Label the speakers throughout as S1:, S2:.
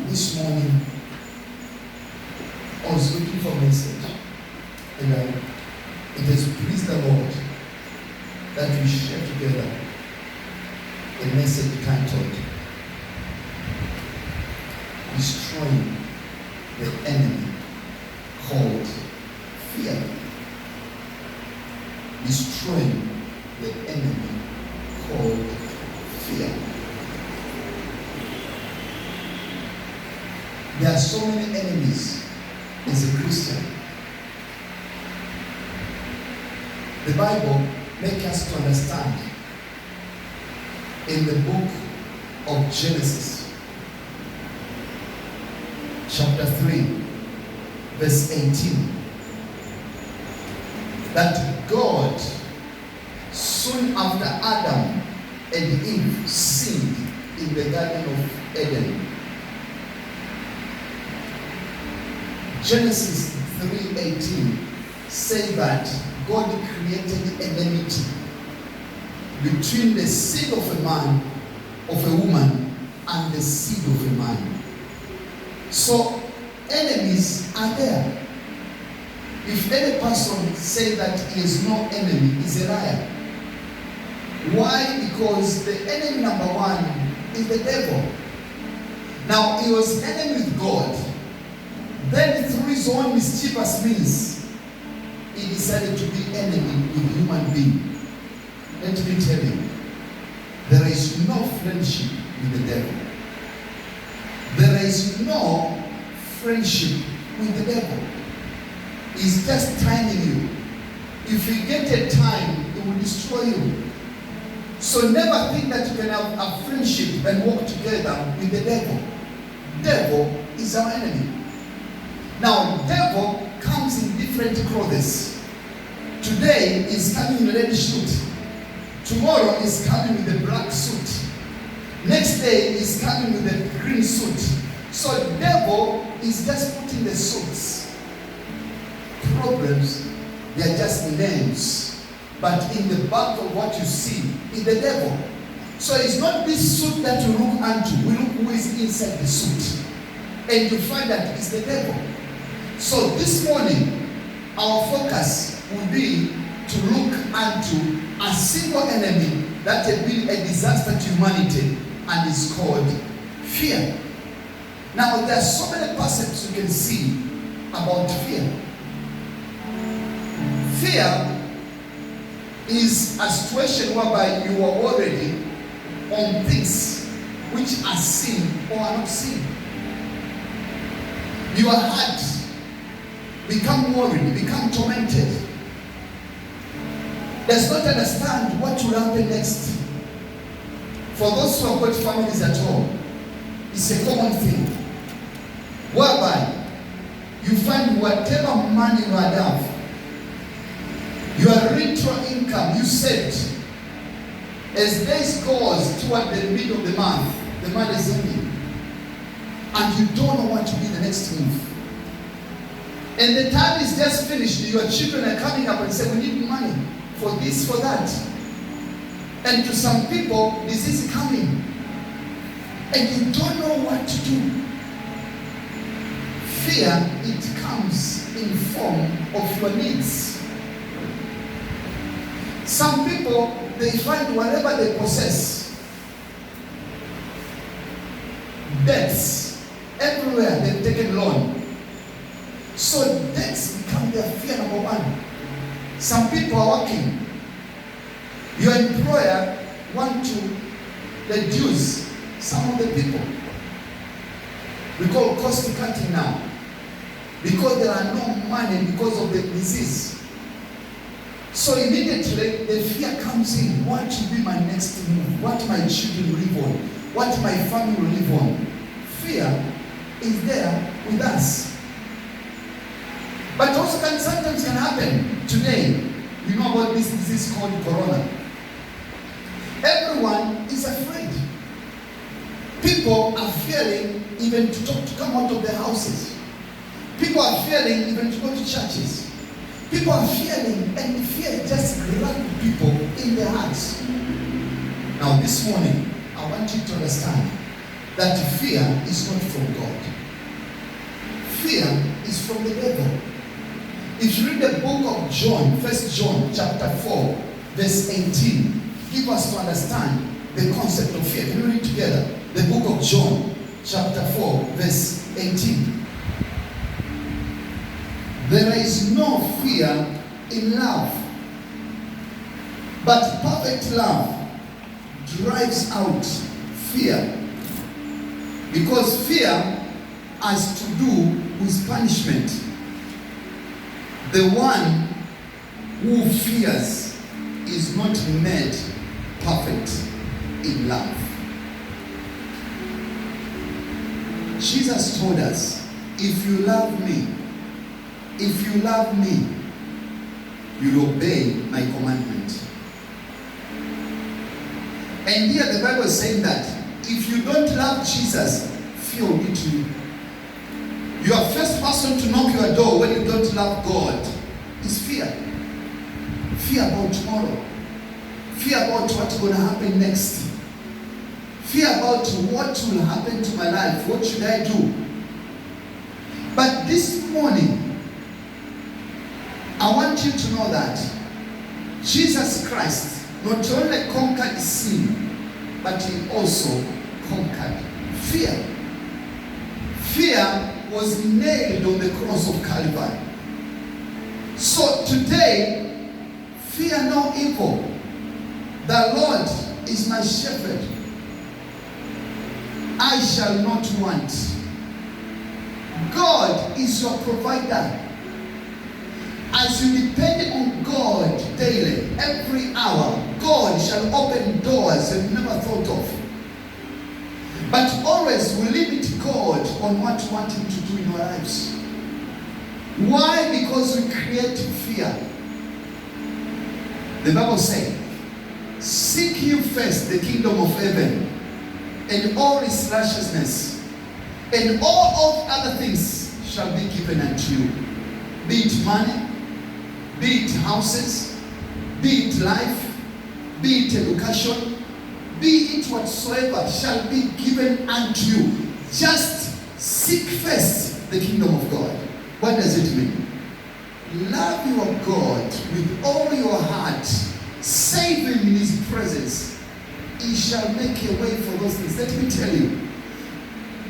S1: This morning, I was looking for a message, and it has pleased the Lord that we share together a message titled Destroying the Enemy Called Fear. Destroying the enemy called fear. There are so many enemies as a Christian. The Bible makes us to understand in the book of Genesis, chapter 3, verse 18, that God, soon after Adam and Eve sinned in the Garden of Eden, Genesis 3:18 says that God created enmity between the seed of a man, of a woman, and the seed of a man. So enemies are there. If any person says that he is no enemy, he's a liar. Why? Because the enemy number one is the devil. Now, he was enemy with God. Then through his own mischievous means, he decided to be enemy with human being. Let me tell you, there is no friendship with the devil. There is no friendship with the devil. He's just timing you. If you get a time, it will destroy you. So never think that you can have a friendship and work together with the devil. Devil is our enemy. Now, devil comes in different clothes. Today is coming in a red suit. Tomorrow is coming with a black suit. Next day is coming with a green suit. So devil is just putting the suits. Problems, they are just names. But in the back of what you see is the devil. So it's not this suit that you look unto. We look who is inside the suit. And you find that it's the devil. So this morning, our focus will be to look unto a single enemy that has been a disaster to humanity, and is called fear. Now, there are so many concepts you can see about fear. Fear is a situation whereby you are already on things which are seen or are not seen. Your heart become worried, become tormented. Does not understand what will happen next. For those who have got families at home, it's a common thing. Whereby you find whatever money you have, your retro income you set, as days goes toward the middle of the month, the money is ending. And you don't know what to be the next move. And the time is just finished. Your children are coming up and say, we need money for this, for that. And to some people, this is coming. And you don't know what to do. Fear, it comes in form of your needs. Some people, they find whatever they possess, debts, everywhere they've taken loan. So debts become their fear number one. Some people are working. Your employer want to reduce some of the people. We call cost cutting now. Because there are no money because of the disease. So immediately the fear comes in. What will be my next move? What my children will live on? What my family will live on? Fear is there with us. But also sometimes can happen. Today, we know about this disease called corona. Everyone is afraid. People are fearing even to come out of their houses. People are fearing even to go to churches. People are fearing, and fear just grabs people in their hearts. Now this morning, I want you to understand that fear is not from God. Fear is from the devil. If you read the book of John, 1 John chapter 4, verse 18, give us to understand the concept of fear. Can we read together? The book of John chapter 4, verse 18. There is no fear in love, but perfect love drives out fear, because fear has to do with punishment. The one who fears is not made perfect in love. Jesus told us, if you love me, you'll obey my commandment. And here the Bible is saying that if you don't love Jesus, fear will be to you. Your first person to knock your door when you don't love God is fear. Fear about tomorrow. Fear about what's going to happen next. Fear about what will happen to my life. What should I do? But this morning, I want you to know that Jesus Christ not only conquered sin, but he also conquered fear. Fear was nailed on the cross of Calvary. So today, fear no evil. The Lord is my shepherd. I shall not want. God is your provider. As you depend on God daily, every hour, God shall open doors you've never thought of. But always we limit God on what we want him to do in our lives. Why? Because we create fear. The Bible says, seek you first the kingdom of heaven and all its righteousness, and all of other things shall be given unto you. Be it money, be it houses, be it life, be it education, be it whatsoever shall be given unto you. Just seek first the kingdom of God. What does it mean? Love your God with all your heart. Save him in his presence. He shall make a way for those things. Let me tell you,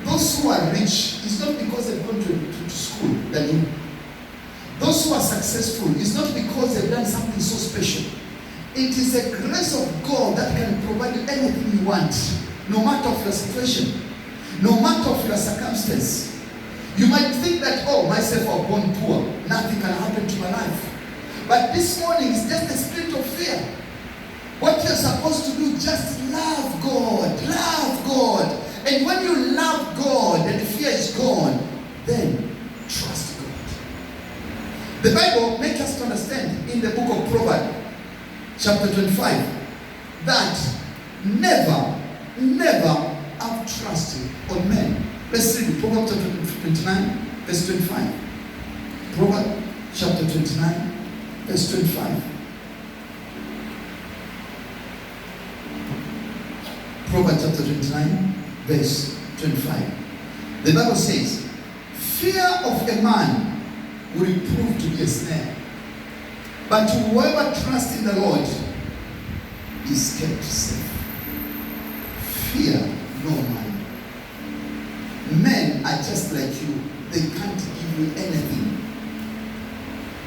S1: those who are rich, it's not because they've gone to school than you. Those who are successful, it's not because they've done something so special. It is the grace of God that can provide you anything you want, no matter of your situation, no matter of your circumstance. You might think that, oh, myself I was born poor, nothing can happen to my life. But this morning is just the spirit of fear. What you're supposed to do, just love God, love God. And when you love God and fear is gone, then trust God. The Bible makes us to understand in the book of Proverbs, chapter 25, that never have trusted on men. Let's read Proverbs chapter 29, verse 25. Proverbs chapter 29, verse 25. Proverbs chapter 29, verse 25. The Bible says, fear of a man will prove to be a snare, but whoever trusts in the Lord is kept safe. Fear no man. Men are just like you. They can't give you anything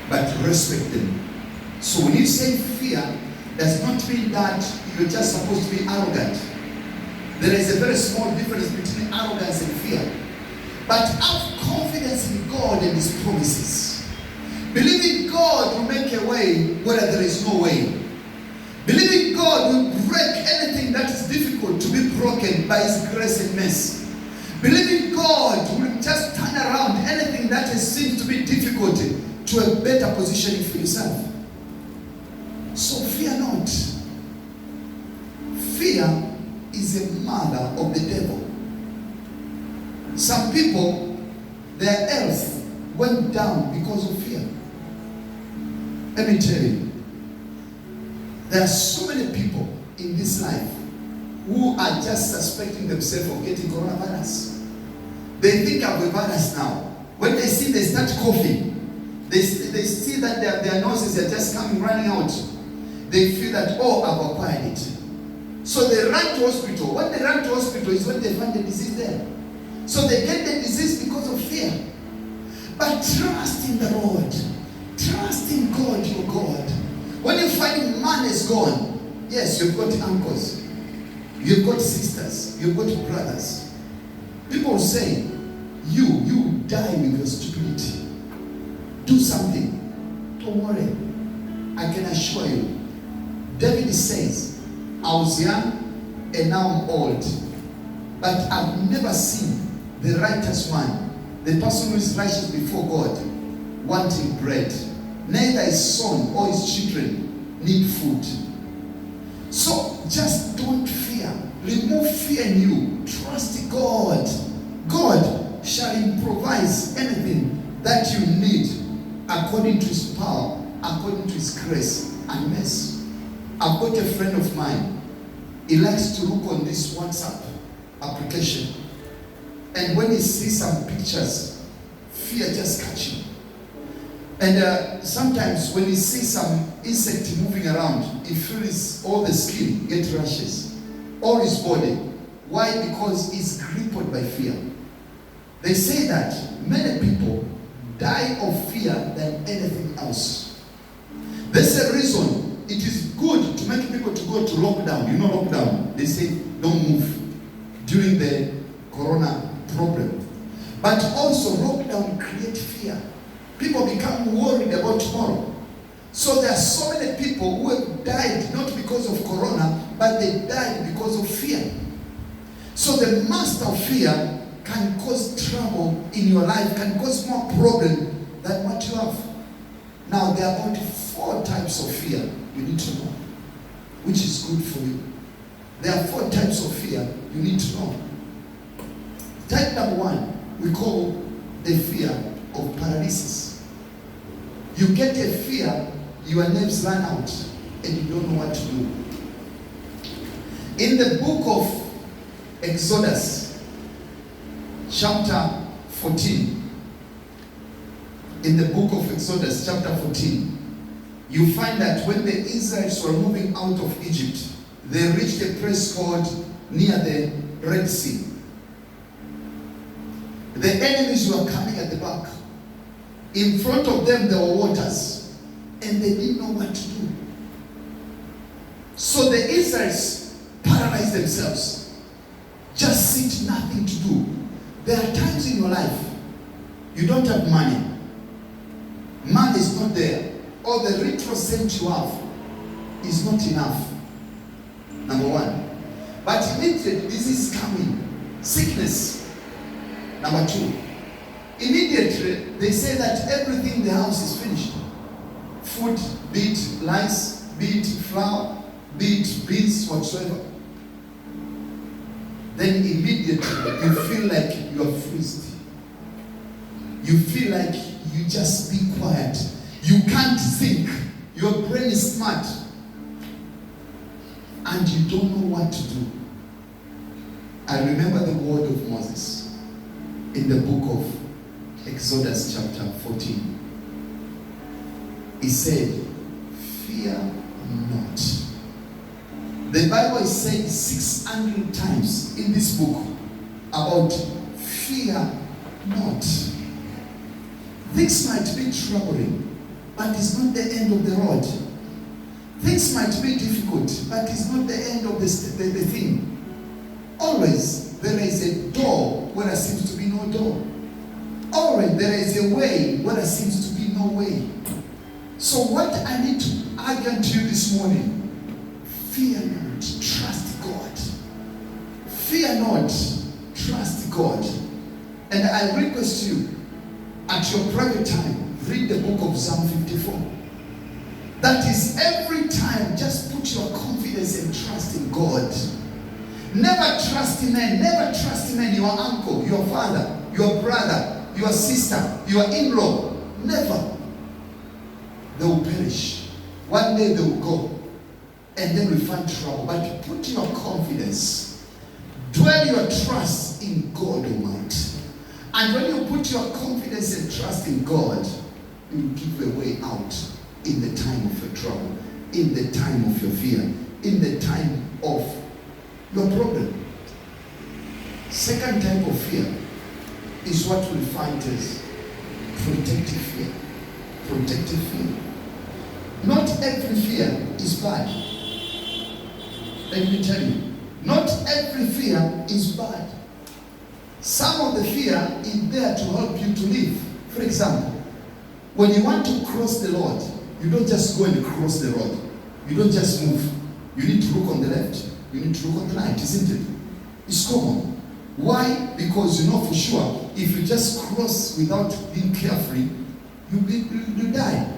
S1: but respect them. So when you say fear, does not mean that you're just supposed to be arrogant. There is a very small difference between arrogance and fear. But have confidence in God and his promises. Believe in God will make a way where there is no way. Believe in God will break anything that is difficult to be broken by his grace and mercy. Believe in God will just turn around anything that seems to be difficult to a better position for yourself. So fear not. Fear is a mother of the devil. Some people, their health went down because of fear. Let me tell you, there are so many people in this life who are just suspecting themselves of getting coronavirus. They think of a virus now. When they see, they start coughing. They see that their noses are just running out. They feel that, oh, I've acquired it. So they run to hospital. When they run to hospital is when they find the disease there. So they get the disease because of fear. But trust in the Lord. Trust in God, your God. When you find man is gone, yes, you've got uncles. You've got sisters. You've got brothers. People say, you die with your stupidity. Do something. Don't worry. I can assure you. David says, I was young and now I'm old. But I've never seen the righteous one, the person who is righteous before God, wanting bread. Neither his son or his children need food. So just don't fear. Remove fear in you. Trust God. God shall improvise anything that you need according to his power, according to his grace and mercy. I've got a friend of mine. He likes to look on this WhatsApp application. And when he sees some pictures, fear just catches him. And sometimes when he sees some insect moving around, he feels all the skin get rashes, all his body. Why? Because he's crippled by fear. They say that many people die of fear than anything else. That's the reason it is good to make people to go to lockdown. You know lockdown. They say don't move during the corona problem. But also lockdown creates fear. People become worried about tomorrow. So there are so many people who have died not because of corona, but they died because of fear. So the master of fear can cause trouble in your life, can cause more problem than what you have. Now there are about 4 types of fear you need to know, which is good for you. There are 4 types of fear you need to know. Type number 1, we call the fear of paralysis. You get a fear, your nerves run out, and you don't know what to do. In the book of Exodus, chapter 14, in the book of Exodus, chapter 14, you find that when the Israelites were moving out of Egypt, they reached a place called near the Red Sea. The enemies were coming at the back. In front of them there were waters, and they didn't know what to do. So the Israelites paralyzed themselves. Just sit, nothing to do. There are times in your life you don't have money. Money is not there. Or the little cent you have is not enough. Number 1. But immediately disease is coming. Sickness. Number 2. Immediately they say that everything in the house is finished. Food, be it rice, be it flour, be it beans, whatsoever. Then immediately you feel like you are freezed. You feel like you just be quiet. You can't think. Your brain is smart. And you don't know what to do. I remember the word of Moses in the book of Exodus chapter 14. He said, fear not. The Bible is saying 600 times in this book about fear not. Things might be troubling, but it's not the end of the road. Things might be difficult, but it's not the end of the thing. Always there is a door where there seems to be no door. Always there is a way where there seems to be no way. So what I need to argue to you this morning, fear not, trust God. Fear not, trust God. And I request you, at your private time, read the book of Psalm 54. That is, every time, just put your confidence and trust in God. Never trust in men. Never trust in men. Your uncle, your father, your brother, your sister, your in-law. Never. They will perish. One day they will go. and then we find trouble. But put your confidence, dwell your trust in God Almighty. And when you put your confidence and trust in God, He will give you a way out in the time of your trouble, in the time of your fear, in the time of your problem. Second type of fear is what we find as protective fear. Protective fear. Not every fear is bad. Let me tell you, not every fear is bad. Some of the fear is there to help you to live. For example, when you want to cross the road, you don't just go and cross the road. You don't just move. You need to look on the left. You need to look on the right, isn't it? It's common. Why? Because you know for sure, if you just cross without being careful, you die.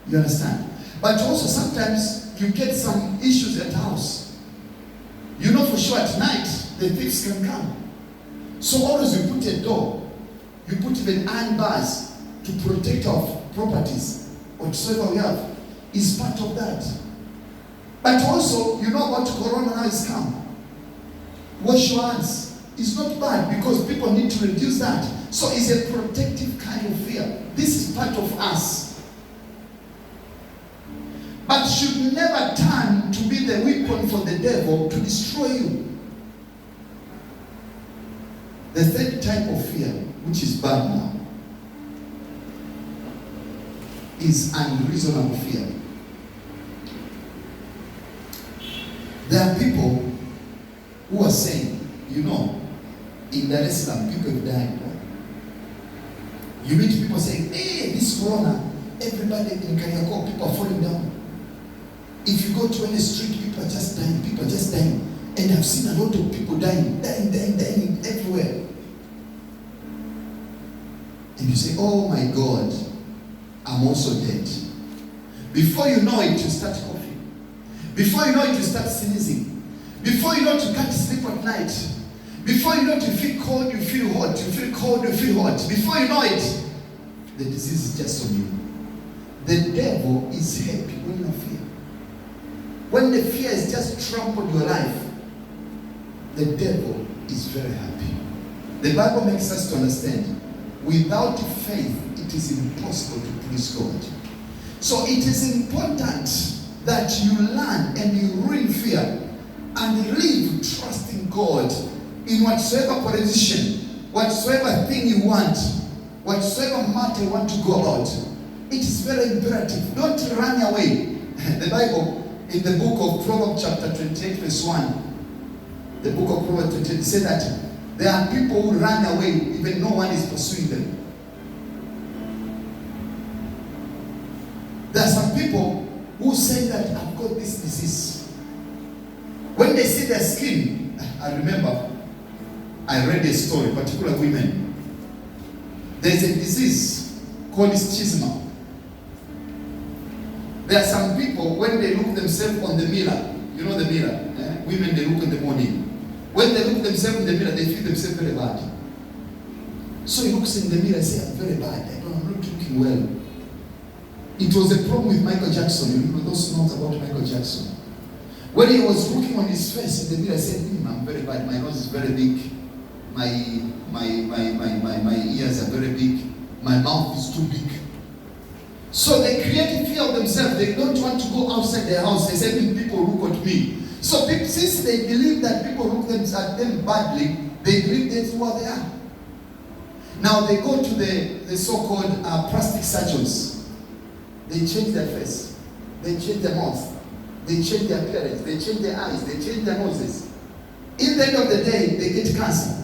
S1: You understand? But also sometimes you get some issues at house. You know for sure at night, the thieves can come. So always you put a door, you put even iron bars to protect our properties, whatsoever we have, is part of that. But also, you know what Corona now has come. Wash your hands. It's not bad because people need to reduce that. So it's a protective kind of fear. This is part of us. But should never turn to be the weapon for the devil to destroy you. The third type of fear, which is bad now, is unreasonable fear. There are people who are saying, you know, in Dar es Salaam, people have died. You meet people saying, hey, this corona, everybody in Kariakoo, people are falling down. If you go to any street, people are just dying, And I've seen a lot of people dying everywhere. And you say, oh my God, I'm also dead. Before you know it, you start coughing. Before you know it, you start sneezing. Before you know it, you can't sleep at night. Before you know it, you feel cold, you feel hot. You feel cold, you feel hot. Before you know it, the disease is just on you. The devil is happy when you fear. When the fear is just trampled your life, the devil is very happy. The Bible makes us to understand, without faith, it is impossible to please God. So it is important that you learn and you ruin fear and live trusting God in whatsoever position, whatsoever thing you want, whatsoever matter you want to go about. It is very imperative. Don't run away. The Bible, in the book of Proverbs chapter 28 verse 1, the book of Proverbs 28 said that there are people who run away, even no one is pursuing them. There are some people who say that I've got this disease. When they see their skin, I remember, I read a story, particular women. There's a disease called schisma. There are some people, when they look themselves on the mirror, you know the mirror, women, they look in the morning. When they look themselves in the mirror, they feel themselves very bad. So he looks in the mirror and says, I'm very bad. I'm not looking well. It was a problem with Michael Jackson. You know those songs about Michael Jackson. When he was looking on his face in the mirror, he said, I'm very bad. My nose is very big. My ears are very big. My mouth is too big. So they create fear of themselves. They don't want to go outside their house. They say, people look at me. So since they believe that people look at them badly, they believe that's what they are. Now they go to the so-called plastic surgeons. They change their face. They change their mouth. They change their appearance. They change their eyes. They change their noses. In the end of the day, they get cancer.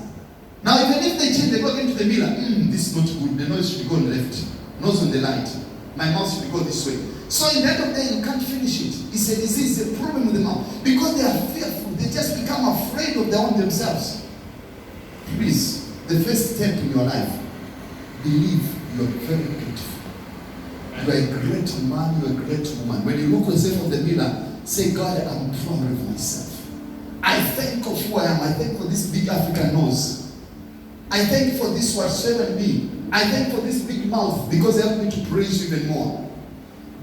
S1: Now even if they change, they go into the mirror. This is not good. The nose should go on the left. Nose on the right. My mouth should go this way. So in the end of the day, you can't finish it. It's a disease, it's a problem with the mouth. Because they are fearful. They just become afraid of their own themselves. Please, the first step in your life, believe you are very beautiful. You are a great man, you are a great woman. When you look yourself in the mirror, say, God, I'm proud of myself. I thank of who I am. I thank for this big African nose. I thank for this whatsoever me. I thank for this big mouth because they help me to praise you even more.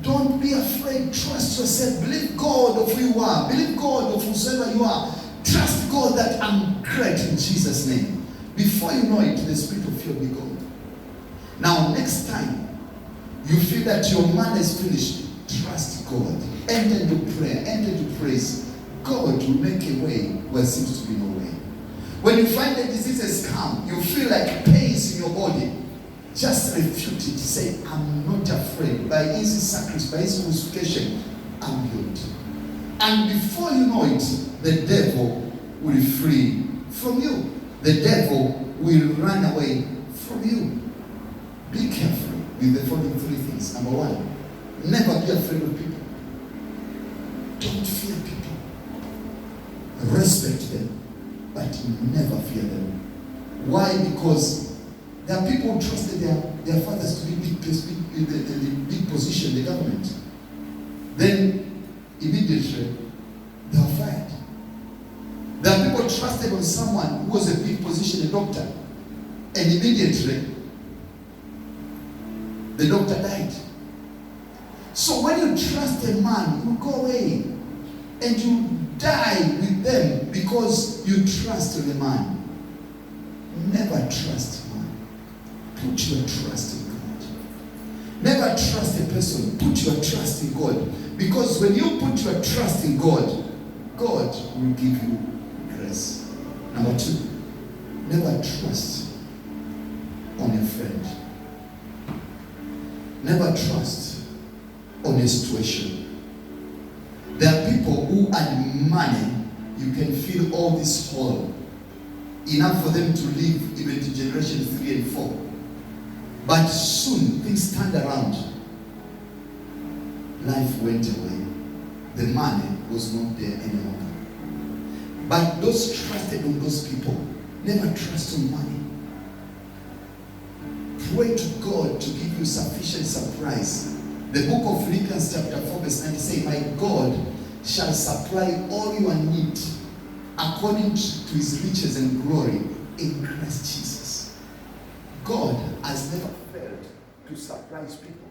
S1: Don't be afraid. Trust yourself. Believe God of who you are. Believe God of whosoever you are. Trust God that I'm great in Jesus' name. Before you know it, the spirit of fear will be gone. Now, next time you feel that your man is finished, trust God. Enter into prayer. Enter into praise. God will make a way where there seems to be no way. When you find the disease has come, you feel like pains in your body, just refute it. Say, I'm not afraid. By his sacrifice, by his crucifixion, I'm healed. And before you know it, the devil will flee from you. The devil will run away from you. Be careful with the following three things. Number one, never be afraid of people. Don't fear people. Respect them, but never fear them. Why? Because there are people who trusted their fathers to be big position in the government. Then immediately they were fired. There are people trusted on someone who was a big position, a doctor, and immediately the doctor died. So when you trust a man, you go away and you die with them because you trust the man. Never trust man. Put your trust in God. Never trust a person. Put your trust in God. Because when you put your trust in God, God will give you grace. Number two, never trust on a friend. Never trust on a situation. There are people who add money, you can fill all this hole, enough for them to live even to generation 3 and 4. But soon things turned around. Life went away. The money was not there anymore. But those trusted on those people, never trust on money. Pray to God to give you sufficient supplies. The book of Philippians chapter 4 verse 9 says, my God shall supply all your need according to his riches and glory in Christ Jesus. God has never failed to supply his people.